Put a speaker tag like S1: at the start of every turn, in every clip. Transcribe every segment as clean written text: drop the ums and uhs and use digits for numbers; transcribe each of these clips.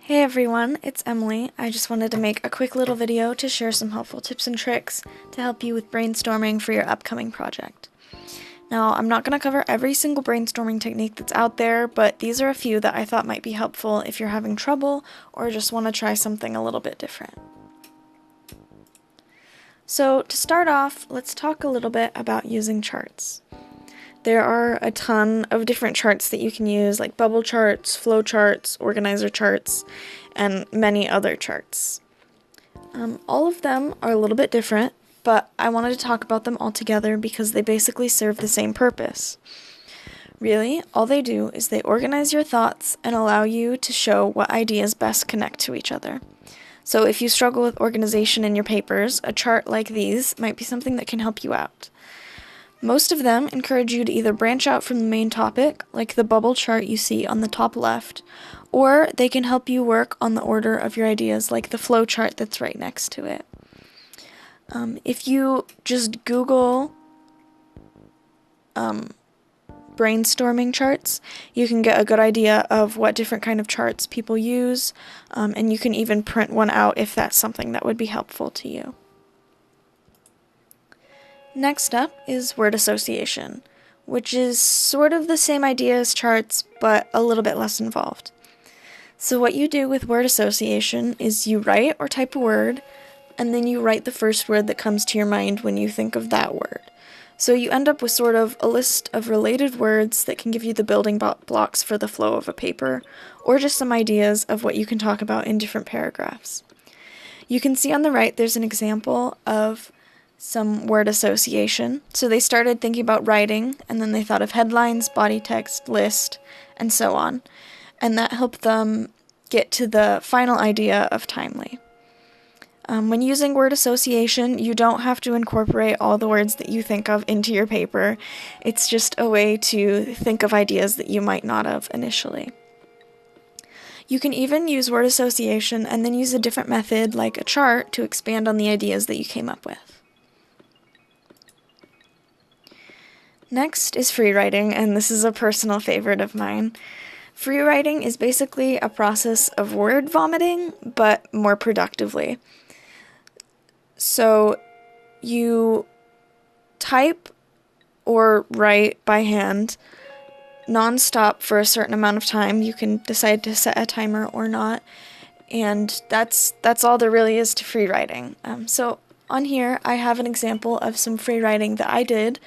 S1: Hey everyone, it's Emily. I just wanted to make a quick little video to share some helpful tips and tricks to help you with brainstorming for your upcoming project. Now, I'm not going to cover every single brainstorming technique that's out there, but these are a few that I thought might be helpful if you're having trouble or just want to try something a little bit different. So, to start off, let's talk a little bit about using charts. There are a ton of different charts that you can use, like bubble charts, flow charts, organizer charts, and many other charts. All of them are a little bit different, but I wanted to talk about them all together because they basically serve the same purpose. Really, all they do is they organize your thoughts and allow you to show what ideas best connect to each other. So if you struggle with organization in your papers, a chart like these might be something that can help you out. Most of them encourage you to either branch out from the main topic, like the bubble chart you see on the top left, or they can help you work on the order of your ideas, like the flow chart that's right next to it. If you just Google brainstorming charts, you can get a good idea of what different kind of charts people use, and you can even print one out if that's something that would be helpful to you. Next up is word association, which is sort of the same idea as charts, but a little bit less involved. So what you do with word association is you write or type a word, and then you write the first word that comes to your mind when you think of that word. So you end up with sort of a list of related words that can give you the building blocks for the flow of a paper, or just some ideas of what you can talk about in different paragraphs. You can see on the right there's an example of some word association. So they started thinking about writing, and then they thought of headlines, body text, list, and so on. And that helped them get to the final idea of timely. When using word association, you don't have to incorporate all the words that you think of into your paper. It's just a way to think of ideas that you might not have initially. You can even use word association and then use a different method, like a chart, to expand on the ideas that you came up with. Next is free writing, and this is a personal favorite of mine. Free writing is basically a process of word vomiting, but more productively. So you type or write by hand non-stop for a certain amount of time. You can decide to set a timer or not, and that's all there really is to free writing. So on here I have an example of some free writing that I did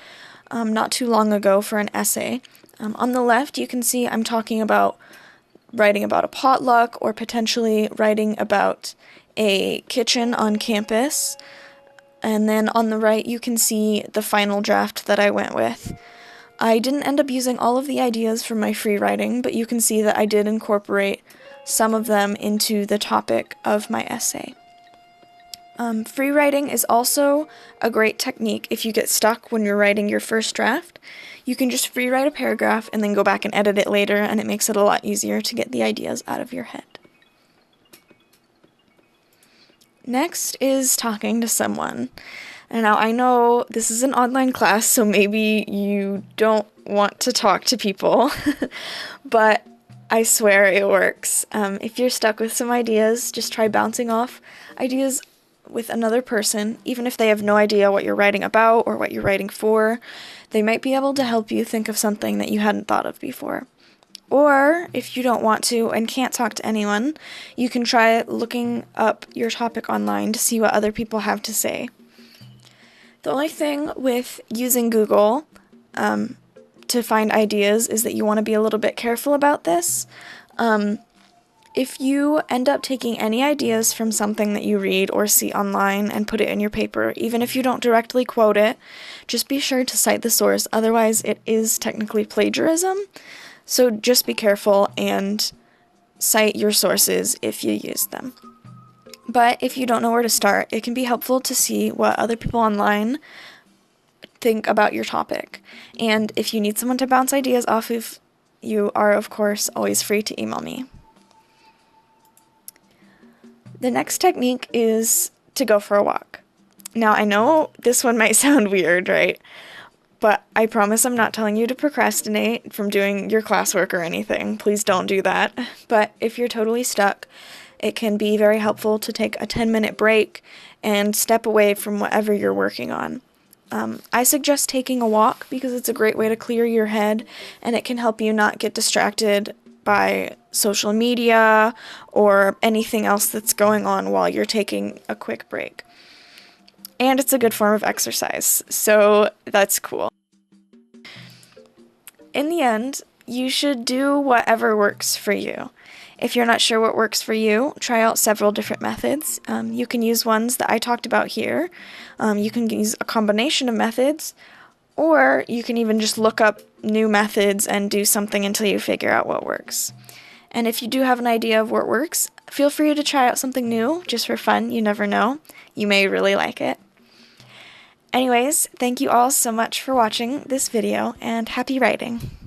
S1: not too long ago for an essay. On the left, you can see I'm talking about writing about a potluck or potentially writing about a kitchen on campus. And then on the right, you can see the final draft that I went with. I didn't end up using all of the ideas from my free writing, but you can see that I did incorporate some of them into the topic of my essay. Free writing is also a great technique if you get stuck when you're writing your first draft. You can just free write a paragraph and then go back and edit it later, and it makes it a lot easier to get the ideas out of your head. Next is talking to someone. And now I know this is an online class, so maybe you don't want to talk to people, but I swear it works. If you're stuck with some ideas, just try bouncing off ideas with another person, even if they have no idea what you're writing about or what you're writing for. They might be able to help you think of something that you hadn't thought of before. Or, if you don't want to and can't talk to anyone, you can try looking up your topic online to see what other people have to say. The only thing with using Google to find ideas is that you want to be a little bit careful about this. If you end up taking any ideas from something that you read or see online and put it in your paper, even if you don't directly quote it, just be sure to cite the source, otherwise it is technically plagiarism. So just be careful and cite your sources if you use them. But if you don't know where to start, it can be helpful to see what other people online think about your topic. And if you need someone to bounce ideas off of, you are, of course, always free to email me. The next technique is to go for a walk. Now, I know this one might sound weird, right? But I promise I'm not telling you to procrastinate from doing your classwork or anything. Please don't do that. But if you're totally stuck, it can be very helpful to take a 10-minute break and step away from whatever you're working on. I suggest taking a walk because it's a great way to clear your head, and it can help you not get distracted by social media or anything else that's going on while you're taking a quick break. And it's a good form of exercise, so that's cool. In the end, you should do whatever works for you. If you're not sure what works for you, try out several different methods. You can use ones that I talked about here. You can use a combination of methods, or you can even just look up new methods and do something until you figure out what works. And if you do have an idea of what works, feel free to try out something new just for fun. You never know. You may really like it. Anyways, thank you all so much for watching this video, and happy writing!